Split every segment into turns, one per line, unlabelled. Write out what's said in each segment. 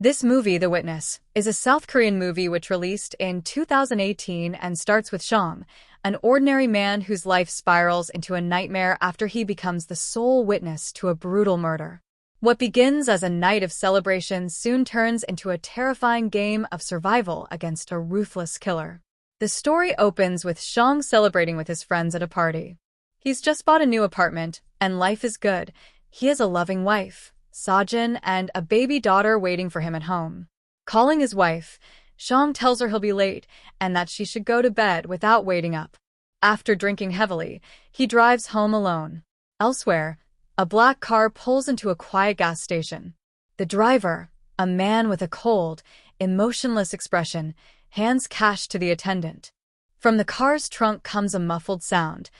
This movie, The Witness, is a South Korean movie which released in 2018 and starts with Shang, an ordinary man whose life spirals into a nightmare after he becomes the sole witness to a brutal murder. What begins as a night of celebration soon turns into a terrifying game of survival against a ruthless killer. The story opens with Shang celebrating with his friends at a party. He's just bought a new apartment, and life is good. He has a loving wife, Sajin, and a baby daughter waiting for him at home. Calling his wife, Shang tells her he'll be late and that she should go to bed without waiting up. After drinking heavily, he drives home alone. Elsewhere, a black car pulls into a quiet gas station. The driver, a man with a cold, emotionless expression, hands cash to the attendant. From the car's trunk comes a muffled sound.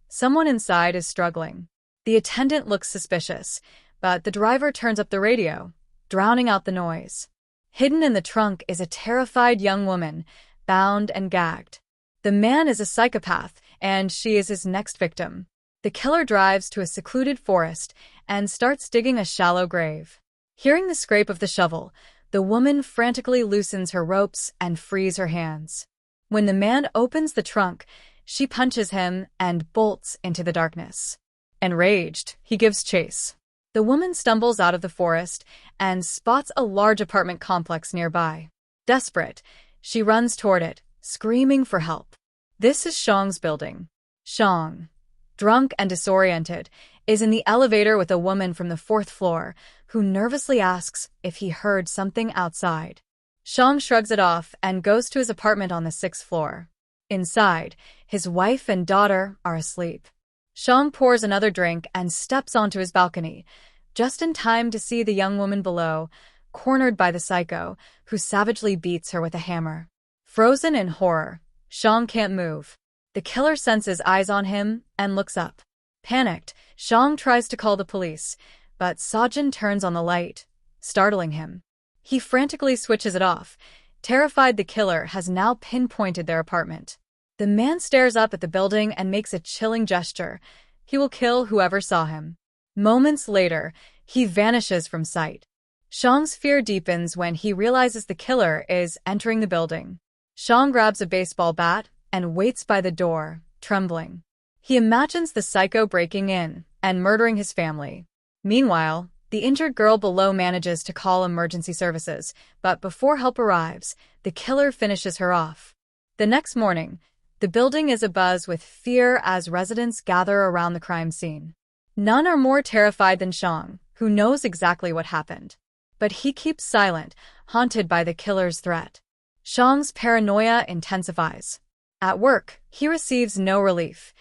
Someone inside is struggling. The attendant looks suspicious, but the driver turns up the radio, drowning out the noise. Hidden in the trunk is a terrified young woman, bound and gagged. The man is a psychopath, and she is his next victim. The killer drives to a secluded forest and starts digging a shallow grave. Hearing the scrape of the shovel, the woman frantically loosens her ropes and frees her hands. When the man opens the trunk, she punches him and bolts into the darkness. Enraged, he gives chase. The woman stumbles out of the forest and spots a large apartment complex nearby. Desperate, she runs toward it, screaming for help. This is Shang's building. Shang, drunk and disoriented, is in the elevator with a woman from the 4th floor who nervously asks if he heard something outside. Shang shrugs it off and goes to his apartment on the 6th floor. Inside, his wife and daughter are asleep. Shang pours another drink and steps onto his balcony, just in time to see the young woman below, cornered by the psycho, who savagely beats her with a hammer. Frozen in horror, Shang can't move. The killer senses eyes on him and looks up. Panicked, Shang tries to call the police, but Sajin turns on the light, startling him. He frantically switches it off. Terrified, the killer has now pinpointed their apartment. The man stares up at the building and makes a chilling gesture. He will kill whoever saw him. Moments later, he vanishes from sight. Shang's fear deepens when he realizes the killer is entering the building. Shang grabs a baseball bat and waits by the door, trembling. He imagines the psycho breaking in and murdering his family. Meanwhile, the injured girl below manages to call emergency services, but before help arrives, the killer finishes her off. The next morning, the building is abuzz with fear as residents gather around the crime scene. None are more terrified than Shang, who knows exactly what happened. But he keeps silent, haunted by the killer's threat. Shang's paranoia intensifies. At work, he receives no relief.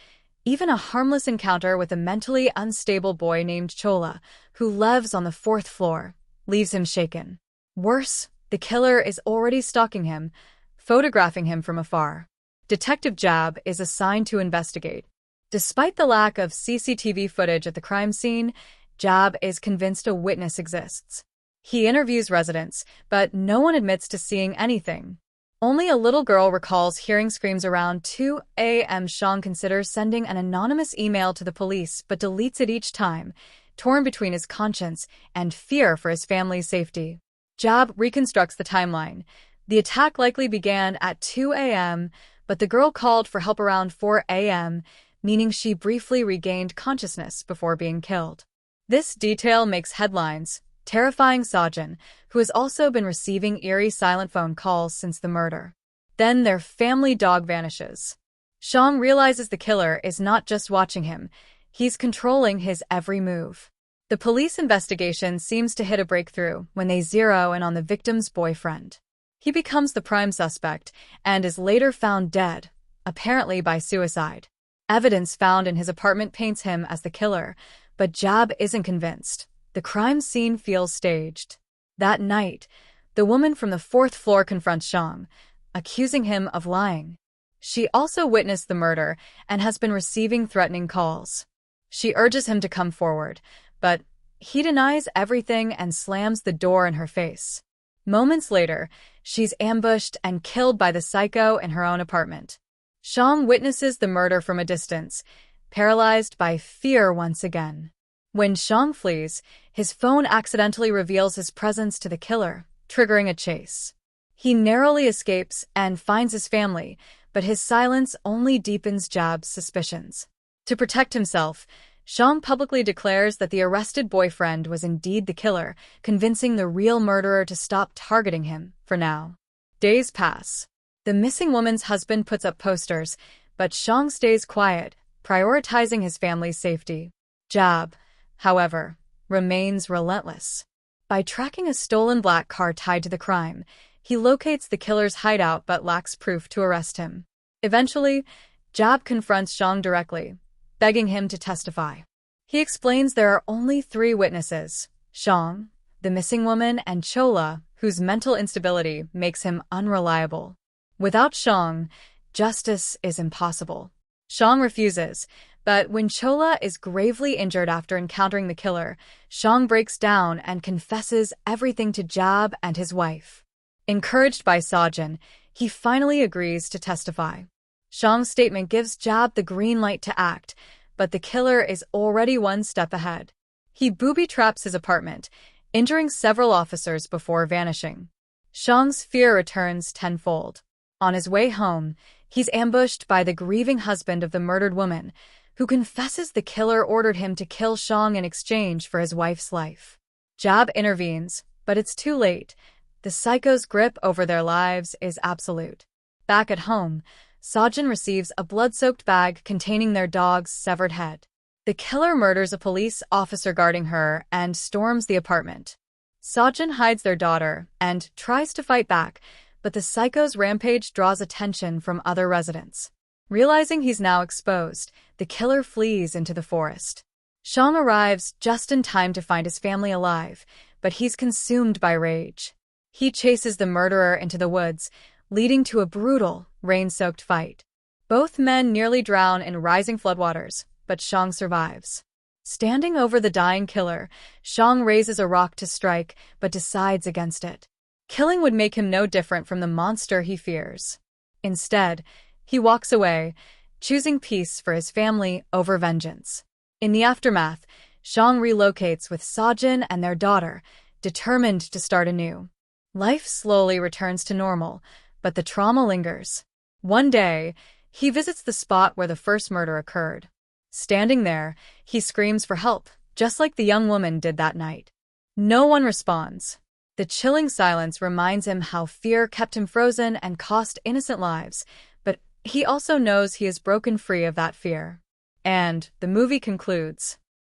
Even a harmless encounter with a mentally unstable boy named Chola, who lives on the 4th floor, leaves him shaken. Worse, the killer is already stalking him, photographing him from afar. Detective Jab is assigned to investigate. Despite the lack of CCTV footage at the crime scene, Jab is convinced a witness exists. He interviews residents, but no one admits to seeing anything. Only a little girl recalls hearing screams around 2 a.m. Shang considers sending an anonymous email to the police but deletes it each time, torn between his conscience and fear for his family's safety. Jab reconstructs the timeline. The attack likely began at 2 a.m., but the girl called for help around 4 a.m., meaning she briefly regained consciousness before being killed. This detail makes headlines, terrifying Sajin, who has also been receiving eerie silent phone calls since the murder. Then their family dog vanishes. Shang realizes the killer is not just watching him, he's controlling his every move. The police investigation seems to hit a breakthrough when they zero in on the victim's boyfriend. He becomes the prime suspect and is later found dead, apparently by suicide. Evidence found in his apartment paints him as the killer, but Jab isn't convinced. The crime scene feels staged. That night, the woman from the 4th floor confronts Shang, accusing him of lying. She also witnessed the murder and has been receiving threatening calls. She urges him to come forward, but he denies everything and slams the door in her face. Moments later, she's ambushed and killed by the psycho in her own apartment. Shang witnesses the murder from a distance, paralyzed by fear once again. When Shang flees, his phone accidentally reveals his presence to the killer, triggering a chase. He narrowly escapes and finds his family, but his silence only deepens Jab's suspicions. To protect himself, Shang publicly declares that the arrested boyfriend was indeed the killer, convincing the real murderer to stop targeting him, for now. Days pass. The missing woman's husband puts up posters, but Shang stays quiet, prioritizing his family's safety. Jab, however, remains relentless. By tracking a stolen black car tied to the crime, he locates the killer's hideout but lacks proof to arrest him. Eventually, Jab confronts Shang directly, begging him to testify. He explains there are only 3 witnesses: Shang, the missing woman, and Chola, whose mental instability makes him unreliable. Without Shang, justice is impossible. Shang refuses, but when Chola is gravely injured after encountering the killer, Shang breaks down and confesses everything to Jab and his wife. Encouraged by Sajin, he finally agrees to testify. Shang's statement gives Jab the green light to act, but the killer is already one step ahead. He booby-traps his apartment, injuring several officers before vanishing. Shang's fear returns tenfold. On his way home, he's ambushed by the grieving husband of the murdered woman, who confesses the killer ordered him to kill Shang in exchange for his wife's life. Jab intervenes, but it's too late. The psycho's grip over their lives is absolute. Back at home, Sajin receives a blood-soaked bag containing their dog's severed head. The killer murders a police officer guarding her and storms the apartment. Sajin hides their daughter and tries to fight back, but the psycho's rampage draws attention from other residents. Realizing he's now exposed, the killer flees into the forest. Shang arrives just in time to find his family alive, but he's consumed by rage. He chases the murderer into the woods, leading to a brutal, rain-soaked fight. Both men nearly drown in rising floodwaters, but Shang survives. Standing over the dying killer, Shang raises a rock to strike, but decides against it. Killing would make him no different from the monster he fears. Instead, he walks away, choosing peace for his family over vengeance. In the aftermath, Shang relocates with Sajin and their daughter, determined to start anew. Life slowly returns to normal, but the trauma lingers. One day, he visits the spot where the first murder occurred. Standing there, he screams for help, just like the young woman did that night. No one responds. The chilling silence reminds him how fear kept him frozen and cost innocent lives, but he also knows he is broken free of that fear. And the movie concludes.